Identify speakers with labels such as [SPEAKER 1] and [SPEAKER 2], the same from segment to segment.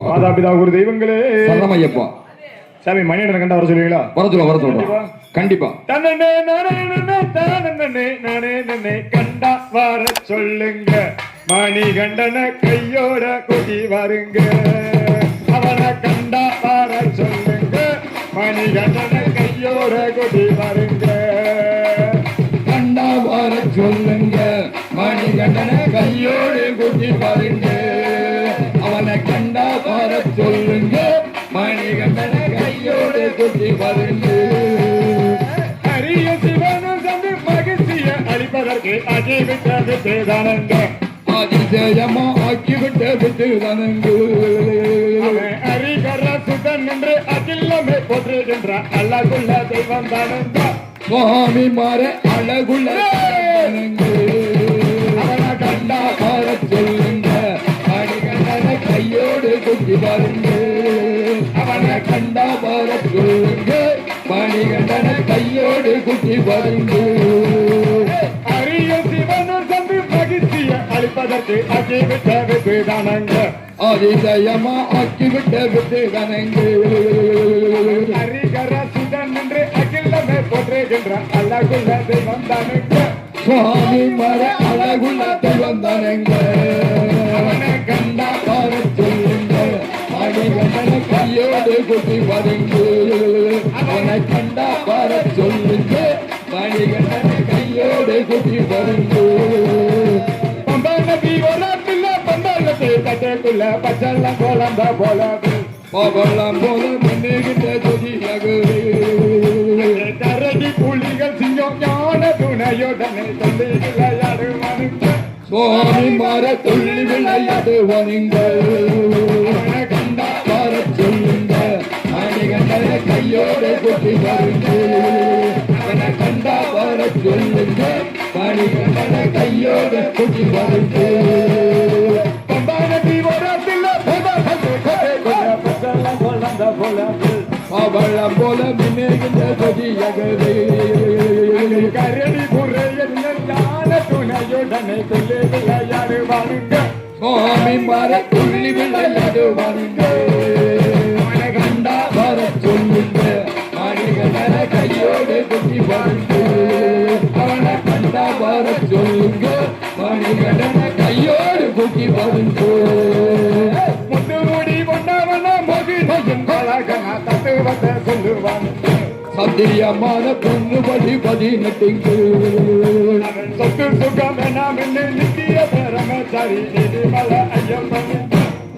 [SPEAKER 1] மாதாபிதா குரு தெய்வங்களே
[SPEAKER 2] சரணமையப்பா.
[SPEAKER 1] சாமி மணியனை கண்டா வர சொல்லுவீங்களா?
[SPEAKER 2] வர சொல்றோம் கண்டிப்பா.
[SPEAKER 1] தன்னே நானே கண்டா வர சொல்லுங்க, மணிகண்டன கையோட கூட்டி வருங்க. அவனை கண்டா வர சொல்லுங்க, மணிகண்டன கையோட கூட்டி வருங்க.
[SPEAKER 2] கண்டா வர சொல்லுங்க, மணிகண்டன கையோடு கூட்டி வருங்க. அவனை கண்டா வர சொல்லுங்க, மணிகண்டன கையோடு கூட்டி வருங்க.
[SPEAKER 1] அரிய சிவனும் சந்து மகிழ்ச்சிய அளிப்பதற்கு அஜிவிட்ட விட்டுதானங்க,
[SPEAKER 2] அதிசயமா ஆக்கிவிட்ட விட்டுதானங்க.
[SPEAKER 1] அரிகர சுதன் என்று அகில்லமே போற்றுகின்ற அழகுள்ள தெய்வம் தானங்க.
[SPEAKER 2] சுவாமி மாற அழகுள்ள அவனை கண்டா வர சொல்லுங்க, மணிகண்டன கையோடு கூட்டி வருங்க. அவனை கண்டா வர சொல்லுங்க, மணிகண்டன கையோடு கூட்டி வருங்க.
[SPEAKER 1] அரிய சிவனும் சந்து மகிழ்ச்சிய அளிப்பதற்கு அஜிவிட்ட விட்டுதானங்க,
[SPEAKER 2] அதிசயமா ஆக்கிவிட்ட விட்டுதானங்க.
[SPEAKER 1] அரிகர சுதன் என்று அகில்லமே போற்றுகின்ற அழகுள்ள தெய்வம் தானங்க.
[SPEAKER 2] சுவாமி மர அழகுள்ள தெய்வம் தானங்க. அவனை கண்டா வர சொல்லுங்க, மணிகண்டன கையோடு கூட்டி வருங்க. அவனை கண்டா வர சொல்லுங்க, மணிகண்டன கையோடு கூட்டி வருங்க.
[SPEAKER 1] பம்பனதி ஓரத்துல பந்தலத்தை தட்டுக்குள்ள பச்செல்லாம் கோலந்த போல
[SPEAKER 2] பவளம் போல மின்னுகின்ற துதியகுவே.
[SPEAKER 1] கரடி புலிகள் சிங்கம் ஞான துணையுடனே சொல்லி விளையாடுவானுங்க.
[SPEAKER 2] சுவாமி மர துள்ளி விளையாடுவானுங்க. அவனை கண்டா வர சொல்லுங்க, மணிகண்டன கையோடு கூட்டி வருங்க. அவனை கண்டா வர சொல்லுங்க, மணிகண்டன கையோடு கூட்டி வருங்க.
[SPEAKER 1] பம்பனதி ஓரத்துல பச்செல்லாம் கோலந்த போல
[SPEAKER 2] பவளம் போல மின்னுகின்ற துதியகுவே.
[SPEAKER 1] கரடி புரையில் ஞான துணையுடனே சொல்லி விளையாடுவானுங்க.
[SPEAKER 2] சுவாமி மர துள்ளி விளையாடுவானுங்க. அவனை கண்டா வர சொல்லுங்க, மணிகண்டன கையோடு கூட்டி வருங்க. அவனை கண்டா வர சொல்லுங்க, மணிகண்டன கையோடு கூட்டி வருங்க.
[SPEAKER 1] முத்துமுடி கொண்டவன மகிழ்ச்சியின் பழகன தத்துவத்தை சொல்லுவானுங்க.
[SPEAKER 2] சத்தியமான பொண்ணு பதி 18
[SPEAKER 1] அவன் சொத்து சுகம் நாம் நித்திய பெருமச்சாரி நீதிமல ஐயப்பன்.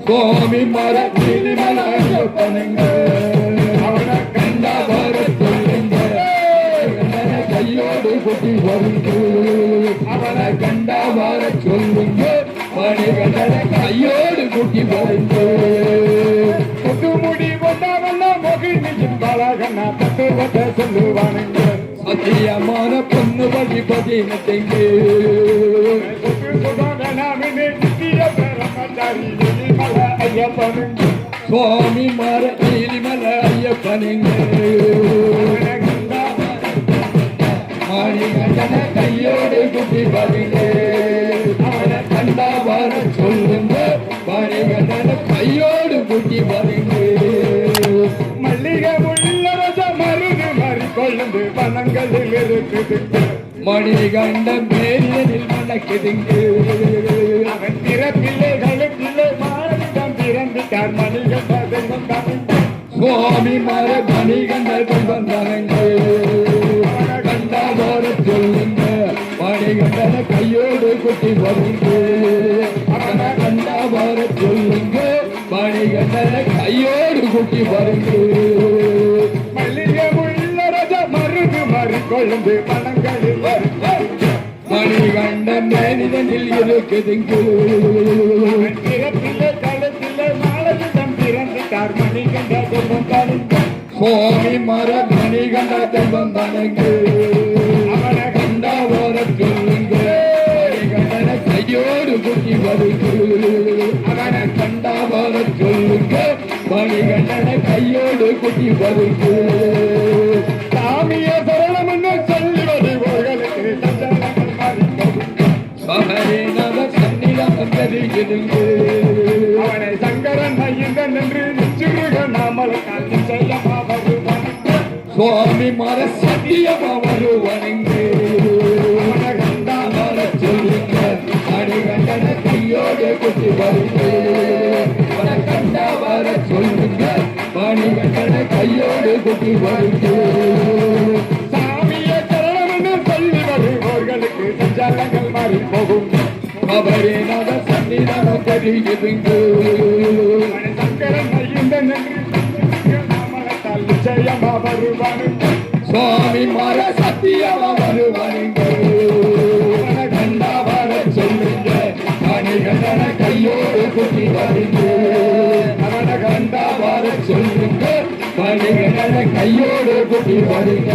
[SPEAKER 2] சுவாமி மர நீதிமல ஐயப்பனுங்க. அவனை கண்டா வர சொல்லுங்க, மணிகண்டன கையோடு கூட்டி வருங்க. அவனை கண்டா வர சொல்லுங்க, மணிகண்டன கையோடு கூட்டி வருங்க.
[SPEAKER 1] முத்துமுடி கொண்டவன மகிழ்ச்சியின் பழகன தத்துவத்தை சொல்லுவானுங்க.
[SPEAKER 2] சத்தியமான பொண்ணு பதி 18
[SPEAKER 1] சொத்து சுகம் நாம் நித்திய பெருமச்சாரி நீதிமல ஐயப்பனுங்க.
[SPEAKER 2] சுவாமி மர நீலிமல ஐயப்பனுங்க. மணிகண்டன கையோடு கூட்டி வருங்க. அவனை கண்டா வர சொல்லுங்க, மணிகண்டன கையோடு கூட்டி வருங்க.
[SPEAKER 1] மல்லிகை முள்ள ரச மருது மறிக்கொழுந்து வனங்களில் இருக்குதுங்க.
[SPEAKER 2] மணிகண்ட மேலில் மணக்குதுங்க.
[SPEAKER 1] அவன் பிறப்பிள்ளைகளுக்கில்லை மாநிலம் பிறந்துட்டார் மணிகண்ட தெய்வம் தானுங்க.
[SPEAKER 2] சுவாமி மர மணிகண்ட தெய்வம் தானுங்க. கண்டா வர சொல்லுங்க, மணிகண்டன கையோடு கூட்டி வருங்க. அவனை கண்டா வர சொல்லுங்க, மணிகண்டன கையோடு கூட்டி வருங்க.
[SPEAKER 1] மல்லிகை முள்ள ரச மருது மறிக்கொழுந்து வனங்களில் இருக்குதுங்க.
[SPEAKER 2] மணிகண்ட மேனிதனில் இருக்குதுங்க.
[SPEAKER 1] அவன் பிறப்பிள்ளைகளுக்கில்லை மாநிலம் பிறந்துட்டார் மணிகண்ட தெய்வம் தானுங்க.
[SPEAKER 2] சுவாமி மர மணிகண்ட தெய்வம் தானுங்க. அவனை கண்டா வர சொல்லுங்க, மணிகண்டன கையோடு கூட்டி வருங்க. அவனை கண்டா வர சொல்லுங்க, மணிகண்டன கையோடு கூட்டி வருங்க.
[SPEAKER 1] சாமிய சரணம் சொல்லுவது உங்களுக்கு சஞ்சலங்கள் மாறிக்கொடுங்க.
[SPEAKER 2] சமரேனவ சன்னிடம் தெரியுதுங்க.
[SPEAKER 1] அவனை சங்கரன் இந்த என்று நிச்சருக நாமலத்தால் நிச்சயமா வருவான்
[SPEAKER 2] சுவாமி மர சத்தியமா வருவனங்கு
[SPEAKER 1] அவனை கண்டா
[SPEAKER 2] வர சொல்லுங்க மணிகண்டன கையோடு குட்டி வருங்க கண்டா வர சொல்லுங்க மணிகண்டன கையோடு குட்டி வருங்க
[SPEAKER 1] சாமியே சரணம்னு சொல்லி வருவோர்களுக்கு சஞ்சாலங்கள் மாறி போகும்
[SPEAKER 2] அவரே நட சன்னிதானம் தெரியுதுங்க
[SPEAKER 1] அவனை சங்கரன் ஐயன் என்று நாமலத்தால் நிச்சயமா வருவான்
[SPEAKER 2] சுவாமி மர சத்தியமா வருவனங்க கண்டா வர சொல்லுங்க மணிகண்டன கையோடு குட்டி வருங்க அவனை கண்டா வர சொல்லுங்க மணிகண்டன கையோடு குட்டி வருங்க